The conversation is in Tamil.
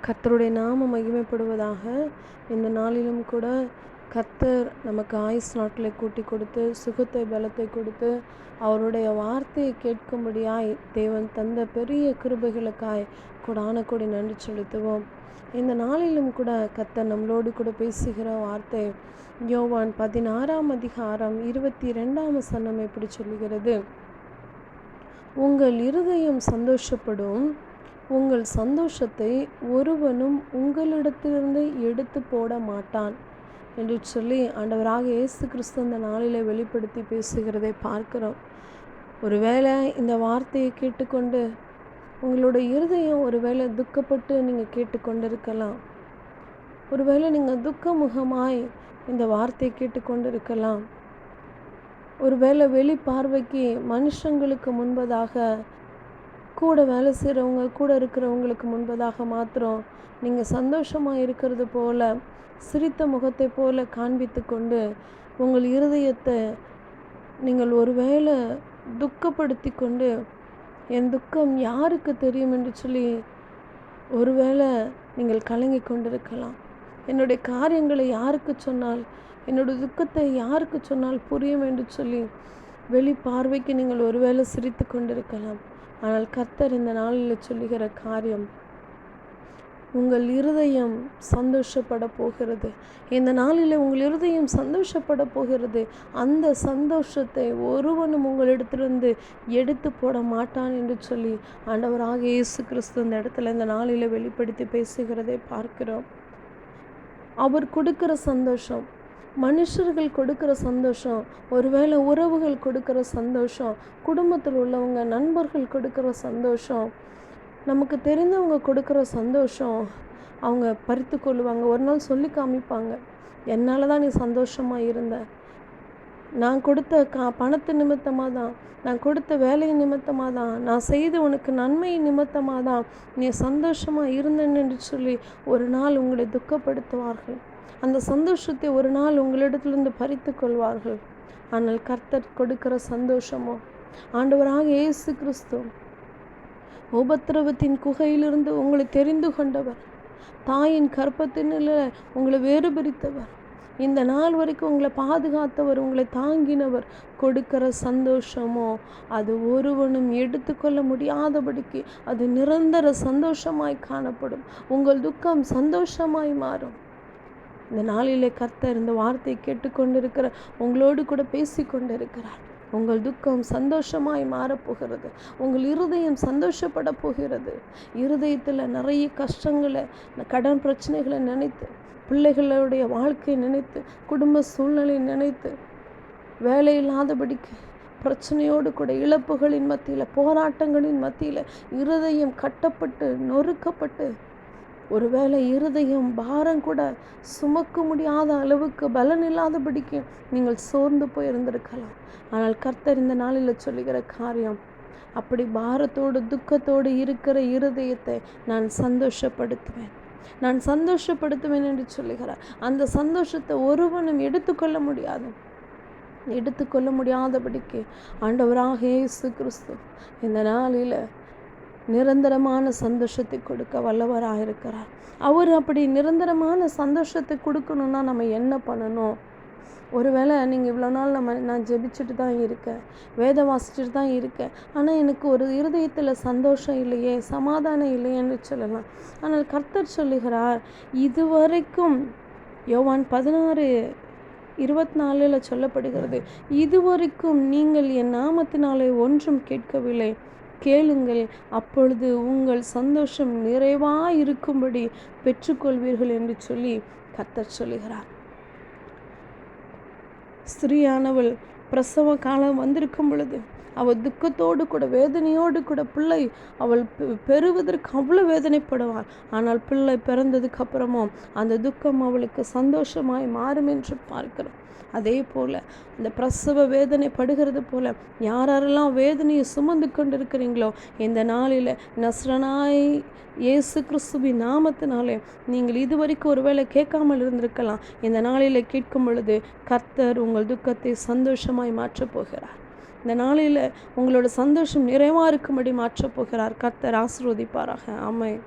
கர்த்தருடைய நாமம் மகிமைப்படுவதாக. இந்த நாளிலும் கூட கர்த்தர் நமக்கு ஆயுஸ் நாட்களை கூட்டி கொடுத்து சுகத்தை பலத்தை கொடுத்து அவருடைய வார்த்தையை கேட்கும்படியாய் தேவன் தந்த பெரிய கிருபைகளுக்காய் கொடான கொடி நன்றி செலுத்துவோம். இந்த நாளிலும் கூட கர்த்தர் நம்மளோடு கூட பேசுகிற வார்த்தை யோவான் 16ஆம் அதிகாரம் 22ஆம் வசனம் எப்படி சொல்லுகிறது? உங்கள் இருதயம் சந்தோஷப்படும், உங்கள் சந்தோஷத்தை ஒருவனும் உங்களிடத்திலிருந்து எடுத்து போட மாட்டான் என்று சொல்லி ஆண்டவராக இயேசு கிறிஸ்து இந்த நாளிலே வெளிப்படுத்தி பேசுகிறதை பார்க்கிறோம். ஒருவேளை இந்த வார்த்தையை கேட்டுக்கொண்டு உங்களுடைய இருதயம் ஒருவேளை துக்கப்பட்டு நீங்கள் கேட்டுக்கொண்டு இருக்கலாம். ஒருவேளை நீங்கள் துக்கமுகமாய் இந்த வார்த்தையை கேட்டுக்கொண்டு இருக்கலாம். ஒருவேளை வெளி பார்வைக்கு மனுஷங்களுக்கு முன்பதாக, கூட வேலை செய்கிறவங்க கூட இருக்கிறவங்களுக்கு முன்பதாக மாத்திரம் நீங்கள் சந்தோஷமாக இருக்கிறது போல சிரித்த முகத்தை போல காண்பித்து கொண்டு உங்கள் இருதயத்தை நீங்கள் ஒருவேளை துக்கப்படுத்தி கொண்டு என் துக்கம் யாருக்கு தெரியும் என்று சொல்லி ஒருவேளை நீங்கள் கலங்கி கொண்டிருக்கலாம். என்னுடைய காரியங்களை யாருக்கு சொன்னால், என்னுடைய துக்கத்தை யாருக்கு சொன்னால் புரியும் என்று சொல்லி வெளி பார்வைக்கு நீங்கள் ஒருவேளை சிரித்து கொண்டிருக்கலாம். ஆனால் கர்த்தர் இந்த நாளில் சொல்லுகிற காரியம், உங்கள் இருதயம் சந்தோஷப்பட போகிறது. இந்த நாளில் உங்கள் இருதயம் சந்தோஷப்பட போகிறது. அந்த சந்தோஷத்தை ஒருவனும் உங்களிடத்திலிருந்து எடுத்து போட மாட்டான் என்று சொல்லி ஆண்டவராக இயேசு கிறிஸ்து இந்த இடத்துல இந்த நாளில் வெளிப்படுத்தி பேசுகிறதை பார்க்கிறோம். அவர் கொடுக்கிற சந்தோஷம், மனுஷர்கள் கொடுக்கிற சந்தோஷம், ஒருவேளை உறவுகள் கொடுக்கிற சந்தோஷம், குடும்பத்தில் உள்ளவங்க நண்பர்கள் கொடுக்கிற சந்தோஷம், நமக்கு தெரிந்தவங்க கொடுக்குற சந்தோஷம் அவங்க பறித்து கொள்ளுவாங்க. ஒரு நாள் சொல்லி காமிப்பாங்க, என்னால் தான் நீ சந்தோஷமாக இருந்த, நான் கொடுத்த பணத்து நிமித்தமாக தான், நான் கொடுத்த வேலை நிமித்தமாக தான், நான் செய்த உனக்கு நன்மை நிமித்தமாக தான் நீ சந்தோஷமாக இருந்தேன்னு என்று சொல்லி ஒரு நாள் உங்களை துக்கப்படுத்துவார்கள். அந்த சந்தோஷத்தை ஒரு நாள் உங்களிடத்திலிருந்து பறித்து கொள்வார்கள். ஆனால் கர்த்தர் கொடுக்கிற சந்தோஷமோ, ஆண்டவராக இயேசு கிறிஸ்து உபத்திரவத்தின் குகையிலிருந்து உங்களை தெரிந்து கொண்டவர், தாயின் கற்பத்தினில் உங்களை வேறு பிரித்தவர், இந்த நாள் வரைக்கும் உங்களை பாதுகாத்தவர், உங்களை தாங்கினவர் கொடுக்கிற சந்தோஷமோ அது ஒருவனும் எடுத்துக்கொள்ள முடியாதபடிக்கு அது நிரந்தர சந்தோஷமாய் காணப்படும். உங்கள் துக்கம் சந்தோஷமாய் மாறும். இந்த நாளிலே கர்த்தர் இந்த வார்த்தை கேட்டுக்கொண்டிருக்கிற உங்களோடு கூட பேசி கொண்டிருக்கிறார். உங்கள் துக்கம் சந்தோஷமாய் மாறப்போகிறது. உங்கள் இருதயம் சந்தோஷப்பட போகிறது. இருதயத்தில் நிறைய கஷ்டங்களை, கடன் பிரச்சனைகளை நினைத்து, பிள்ளைகளுடைய வாழ்க்கையை நினைத்து, குடும்ப சூழ்நிலை நினைத்து, வேலை இல்லாதபடிக்கு பிரச்சனையோடு கூட இழப்புகளின் மத்தியில், போராட்டங்களின் மத்தியில் இருதயம் கட்டப்பட்டு நொறுக்கப்பட்டு, ஒருவேளை இருதயம் பாரம் கூட சுமக்க முடியாத அளவுக்கு பலன் இல்லாதபடிக்கு நீங்கள் சோர்ந்து போயிருந்திருக்கலாம். ஆனால் கர்த்தர் இந்த நாளில் சொல்லுகிற காரியம், அப்படி பாரத்தோடு துக்கத்தோடு இருக்கிற இருதயத்தை நான் சந்தோஷப்படுத்துவேன், நான் சந்தோஷப்படுத்துவேன் என்று சொல்லுகிறார். அந்த சந்தோஷத்தை ஒருவனும் எடுத்துக்கொள்ள முடியாதபடிக்கு ஆண்டவராக இயேசு கிறிஸ்து இந்த நாளில் நிரந்தரமான சந்தோஷத்தை கொடுக்க வல்லவராக இருக்கிறார். அவர் அப்படி நிரந்தரமான சந்தோஷத்தை கொடுக்கணும்னா நம்ம என்ன பண்ணணும்? ஒருவேளை நீங்கள் இவ்வளோ நாள் நான் ஜெபிச்சுட்டு தான் இருக்கேன், வேத வாசிச்சுட்டு தான் இருக்கேன், ஆனால் எனக்கு ஒரு இருதயத்தில் சந்தோஷம் இல்லையே, சமாதானம் இல்லையேன்னு சொல்லலாம். ஆனால் கர்த்தர் சொல்லுகிறார், இதுவரைக்கும் யோவான் 16:24 சொல்லப்படுகிறது, இதுவரைக்கும் நீங்கள் என் நாமத்தினாலே ஒன்றும் கேட்கவில்லை, கேளுங்கள், அப்பொழுது உங்கள் சந்தோஷம் நிறைவாயிருக்கும்படி பெற்றுக்கொள்வீர்கள் என்று சொல்லி கர்த்தர் சொல்லுகிறார். ஸ்திரீயானவள் பிரசவ காலம் வந்திருக்கும் பொழுது அவள் துக்கத்தோடு கூட வேதனையோடு கூட பிள்ளை அவள் பெறுவதற்கு அவ்வளோ வேதனைப்படுவாள். ஆனால் பிள்ளை பிறந்ததுக்கு அப்புறமும் அந்த துக்கம் அவளுக்கு சந்தோஷமாய் மாறும் என்று பார்க்கிறோம். அதே போல் அந்த பிரசவ வேதனை படுகிறது போல யாரெல்லாம் வேதனையை சுமந்து கொண்டிருக்கிறீங்களோ இந்த நாளில் நஸ்ரனாய் இயேசு கிறிஸ்துவின் நாமத்தினாலே நீங்கள் இதுவரைக்கும் ஒருவேளை கேட்காமல் இருந்திருக்கலாம். இந்த நாளில் கேட்கும் பொழுது கர்த்தர் உங்கள் துக்கத்தை சந்தோஷமாய் மாற்றப் போகிறார். இந்த நாளில் உங்களோட சந்தோஷம் நிறைவாக இருக்கும்படி மாற்றப் போகிறார். கர்த்தர் ஆசீர்வதிப்பாராக. ஆமென்.